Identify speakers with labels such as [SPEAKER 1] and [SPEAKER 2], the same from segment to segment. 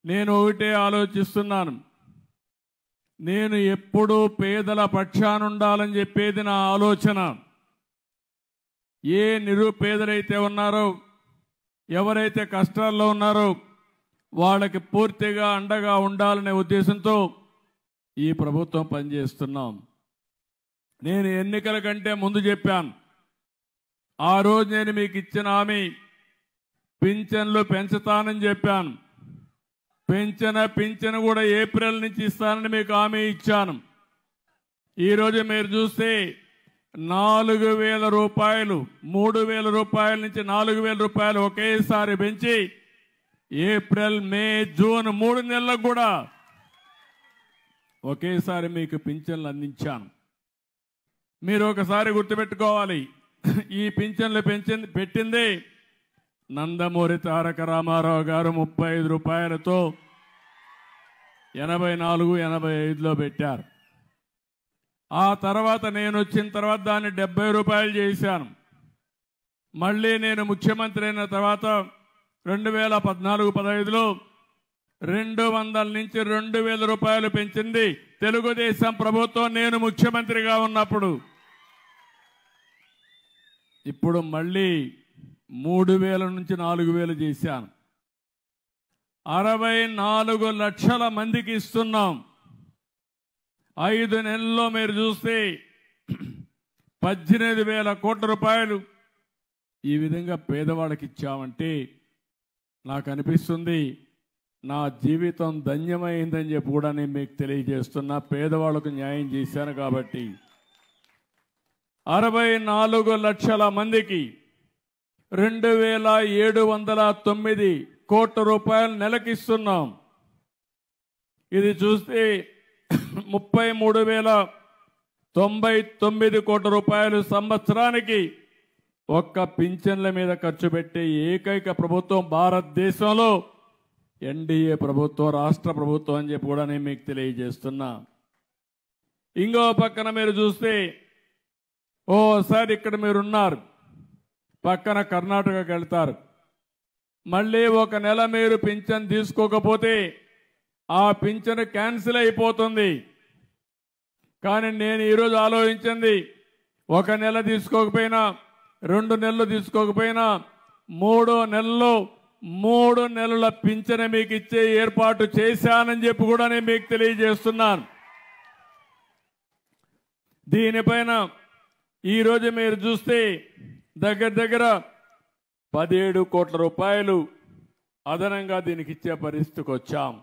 [SPEAKER 1] నేను ఒకటే ఆలోచిస్తున్నాను. నేను ఎప్పుడూ పేదల పక్షాన ఉండాలని చెప్పేది నా ఆలోచన. ఏ నిరుపేదలైతే ఉన్నారో, ఎవరైతే కష్టాల్లో ఉన్నారో వాళ్ళకి పూర్తిగా అండగా ఉండాలనే ఉద్దేశంతో ఈ ప్రభుత్వం పనిచేస్తున్నాం. నేను ఎన్నికల కంటే ముందు చెప్పాను. ఆ రోజు నేను మీకు ఇచ్చిన హామీ పింఛన్లు పెంచుతానని చెప్పాను. పింఛను కూడా ఏప్రిల్ నుంచి ఇస్తానని మీకు హామీ ఇచ్చాను. ఈరోజు మీరు చూస్తే 4,000 రూపాయలు, 3,000 రూపాయల నుంచి 4,000 రూపాయలు ఒకేసారి పెంచి ఏప్రిల్, మే, జూన్ 3 నెలలకు కూడా ఒకేసారి మీకు పింఛన్లు అందించాను. మీరు ఒకసారి గుర్తుపెట్టుకోవాలి, ఈ పింఛన్లు పెట్టింది నందమూరి తారక రామారావు గారు 35 రూపాయలతో 84, 85లో పెట్టారు. ఆ తర్వాత నేను వచ్చిన తర్వాత దాన్ని 70 రూపాయలు చేశాను. మళ్ళీ నేను ముఖ్యమంత్రి అయిన తర్వాత 2014-15లో 200 నుంచి 2,000 రూపాయలు పెంచింది తెలుగుదేశం ప్రభుత్వం నేను ముఖ్యమంత్రిగా ఉన్నప్పుడు. ఇప్పుడు మళ్ళీ 3,000 నుంచి 4,000 చేశాను. 64 లక్షల మందికి ఇస్తున్నాం. 5 నెలల్లో మీరు చూస్తే 18,000 కోట్ల రూపాయలు ఈ విధంగా పేదవాళ్ళకి ఇచ్చామంటే నాకు అనిపిస్తుంది నా జీవితం ధన్యమైందని చెప్పి కూడా నేను మీకు తెలియజేస్తున్నా. పేదవాళ్ళకు న్యాయం చేశాను కాబట్టి 64 లక్షల మందికి 2,709 కోట్ల రూపాయలు నెలకిస్తున్నాం. ఇది చూస్తే 33,099 కోట్ల రూపాయలు సంవత్సరానికి ఒక్క పింఛన్ల మీద ఖర్చు పెట్టే ఏకైక ప్రభుత్వం భారతదేశంలో ఎన్డీఏ ప్రభుత్వం, రాష్ట్ర ప్రభుత్వం అని చెప్పి కూడా నేను మీకు తెలియజేస్తున్నా. ఇంకో పక్కన మీరు చూస్తే ఓసారి ఇక్కడ మీరున్నారు, పక్కన కర్ణాటకకి వెళ్తారు. మళ్ళీ ఒక నెల మీరు పింఛన్ తీసుకోకపోతే ఆ పింఛన్ క్యాన్సిల్ అయిపోతుంది. కానీ నేను ఈరోజు ఆలోచించింది, ఒక నెల తీసుకోకపోయినా, 2 నెలలు తీసుకోకపోయినా, 3వ నెలలో 3 నెలల పింఛన్ మీకు ఇచ్చే ఏర్పాటు చేశానని చెప్పి కూడా నేను మీకు తెలియజేస్తున్నాను. దీనిపైన ఈరోజు మీరు చూస్తే దగ్గర 17 కోట్ల రూపాయలు అదనంగా దీనికి ఇచ్చే పరిస్థితికి వచ్చాం.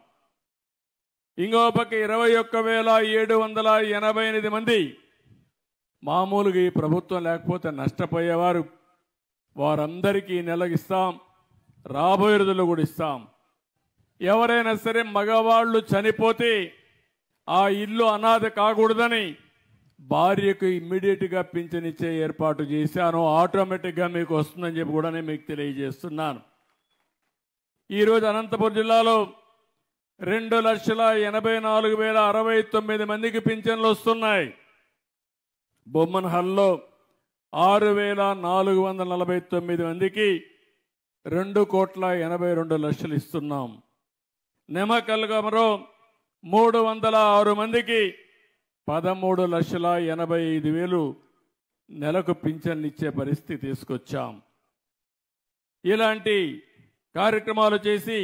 [SPEAKER 1] ఇంకో పక్క 21,788 మంది మామూలుగా ఈ ప్రభుత్వం లేకపోతే నష్టపోయేవారు, వారందరికీ నెలకిస్తాం. రాబోయే రోజుల్లో కూడా ఇస్తాం. ఎవరైనా సరే మగవాళ్ళు చనిపోతే ఆ ఇల్లు అనాథ కాకూడదని భార్యకు ఇమ్మీడియట్గా పింఛన్ ఇచ్చే ఏర్పాటు చేశాను. ఆటోమేటిక్గా మీకు వస్తుందని చెప్పి కూడా నేను మీకు తెలియజేస్తున్నాను. ఈరోజు అనంతపురం జిల్లాలో 2,84,069 మందికి పింఛన్లు వస్తున్నాయి. బొమ్మన్హల్లో 6,449 మందికి 2,82,00,000 ఇస్తున్నాం. నెమకల్గమలో 306 మందికి 13,85,000 నెలకు పింఛన్లు ఇచ్చే పరిస్థితి తీసుకొచ్చాం. ఇలాంటి కార్యక్రమాలు చేసి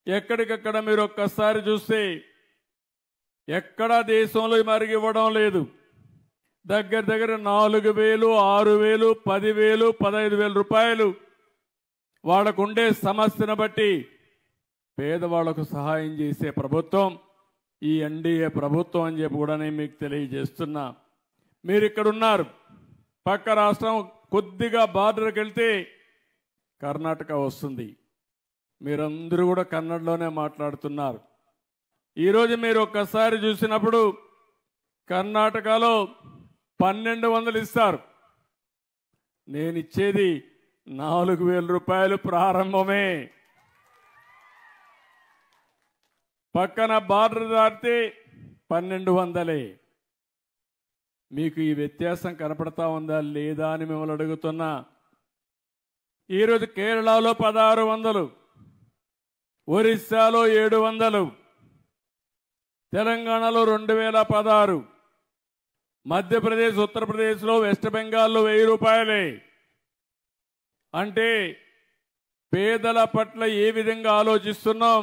[SPEAKER 1] ఎక్కడికక్కడ మీరు ఒక్కసారి చూస్తే ఎక్కడా దేశంలో మరిగి ఇవ్వడం లేదు. దగ్గర 4,000, 6,000, 10,000, 15,000 రూపాయలు వాళ్ళకుండే సమస్యను బట్టి పేదవాళ్లకు సహాయం చేసే ప్రభుత్వం ఈ ఎన్డీఏ ప్రభుత్వం అని చెప్పి కూడా నేను మీకు తెలియజేస్తున్నా. మీరు ఇక్కడ ఉన్నారు, పక్క రాష్ట్రం కొద్దిగా బార్డర్కి వెళ్తే కర్ణాటక వస్తుంది. మీరందరూ కూడా కన్నడలోనే మాట్లాడుతున్నారు. ఈరోజు మీరు ఒక్కసారి చూసినప్పుడు కర్ణాటకలో 1,200 ఇస్తారు. నేను ఇచ్చేది 4,000 రూపాయలు ప్రారంభమే. పక్కన బార్డర్ దాటితే 1,200. మీకు ఈ వ్యత్యాసం కనపడతా ఉందా లేదా అని మిమ్మల్ని అడుగుతున్నా. ఈరోజు కేరళలో 1,600, ఒరిస్సాలో 700, తెలంగాణలో 2016, మధ్యప్రదేశ్, ఉత్తరప్రదేశ్లో, వెస్ట్ బెంగాల్లో 1000 రూపాయలే. అంటే పేదల పట్ల ఏ విధంగా ఆలోచిస్తున్నాం?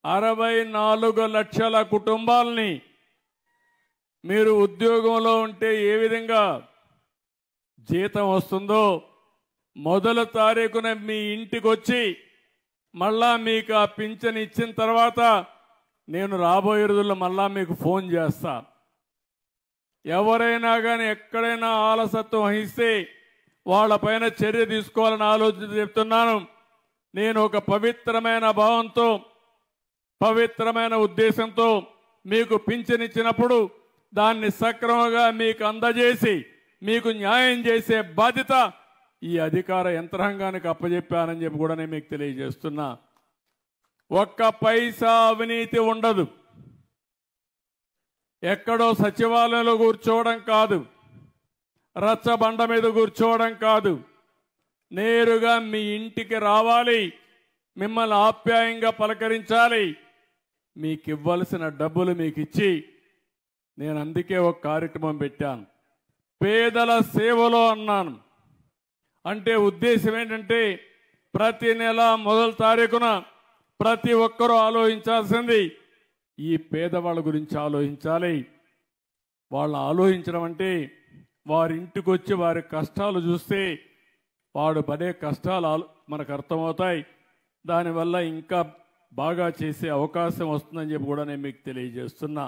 [SPEAKER 1] 64 లక్షల కుటుంబాలని మీరు ఉద్యోగంలో ఉంటే ఏ విధంగా జీతం వస్తుందో మొదటి తారీఖున మీ ఇంటికి వచ్చి మళ్ళా మీకు ఆ పింఛన్ ఇచ్చిన తర్వాత నేను రాబోయే రోజుల్లో మళ్ళా మీకు ఫోన్ చేస్తా. ఎవరైనా కానీ ఎక్కడైనా ఆలసత్వం వహిస్తే వాళ్ళపైన చర్య తీసుకోవాలని ఆలోచన చెప్తున్నాను. నేను ఒక పవిత్రమైన భావంతో, పవిత్రమైన ఉద్దేశంతో మీకు పింఛన్ ఇచ్చినప్పుడు దాన్ని సక్రమంగా మీకు అందజేసి మీకు న్యాయం చేసే బాధ్యత ఈ అధికార యంత్రాంగానికి అప్పచెప్పానని చెప్పి కూడా నేను మీకు తెలియజేస్తున్నా. ఒక్క పైసా అవినీతి ఉండదు. ఎక్కడో సచివాలయంలో కూర్చోవడం కాదు, రచ్చబండ మీద కూర్చోవడం కాదు, నేరుగా మీ ఇంటికి రావాలి, మిమ్మల్ని ఆప్యాయంగా పలకరించాలి, మీకు ఇవ్వాల్సిన డబ్బులు మీకు ఇచ్చి, నేను అందుకే ఒక కార్యక్రమం పెట్టాను, పేదల సేవలో అన్నాను. అంటే ఉద్దేశం ఏంటంటే ప్రతి నెల మొదటి తారీఖున ప్రతి ఒక్కరూ ఆలోచించాల్సింది ఈ పేదవాళ్ళ గురించి ఆలోచించాలి. వాళ్ళు ఆలోచించడం అంటే వారి ఇంటికి వచ్చి వారి కష్టాలు చూస్తే వాడు పడే కష్టాలు మనకు అర్థమవుతాయి. దానివల్ల ఇంకా బాగా చేసే అవకాశం వస్తుందని చెప్పి కూడా నేను మీకు తెలియజేస్తున్నా.